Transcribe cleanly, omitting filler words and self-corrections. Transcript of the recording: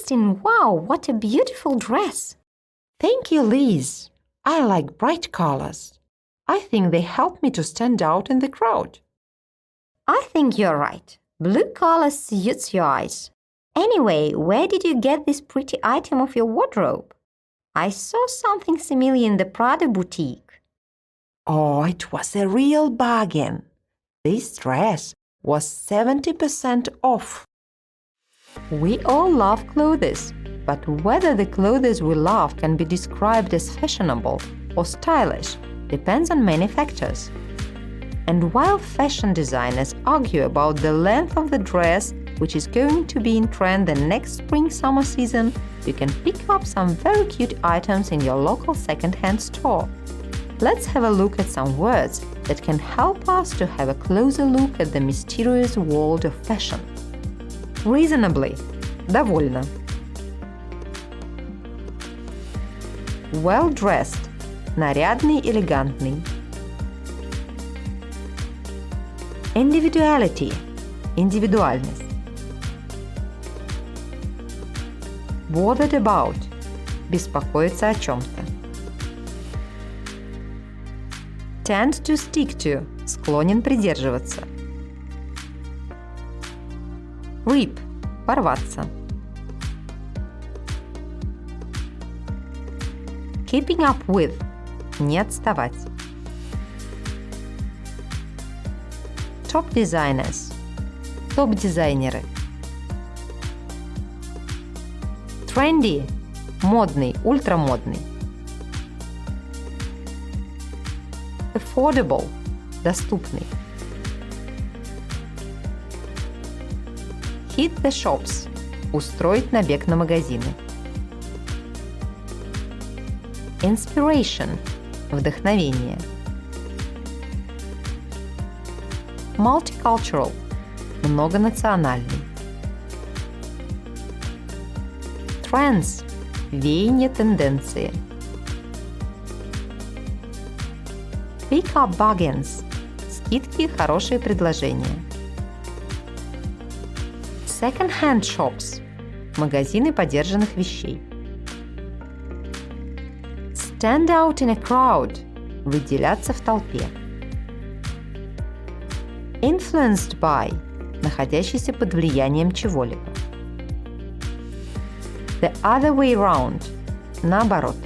Kristin, wow, what a beautiful dress! Thank you, Liz. I like bright colors. I think they help me to stand out in the crowd. I think you're right. Blue color suits your eyes. Anyway, where did you get this pretty item of your wardrobe? I saw something similar in the Prada boutique. Oh, it was a real bargain. This dress was 70% off. We all love clothes, but whether the clothes we love can be described as fashionable or stylish depends on many factors. And while fashion designers argue about the length of the dress, which is going to be in trend the next spring-summer season, you can pick up some very cute items in your local second-hand store. Let's have a look at some words that can help us to have a closer look at the mysterious world of fashion. Reasonably – довольно. Well-dressed – нарядный, элегантный. Individuality – индивидуальность. Bothered about – беспокоиться о чем-то. Tend to stick to – склонен придерживаться. Rip – порваться. Keeping up with – не отставать. Top designers – топ-дизайнеры. Trendy – модный, ультрамодный. Affordable – доступный. Hit the shops – устроить набег на магазины. Inspiration – вдохновение. Multicultural – многонациональный. Trends – веяние, тенденции. Pick-up bargains – скидки, хорошие предложения. Second-hand shops – магазины подержанных вещей. Stand out in a crowd – выделяться в толпе. Influenced by – находящийся под влиянием чего-либо. The other way around – наоборот.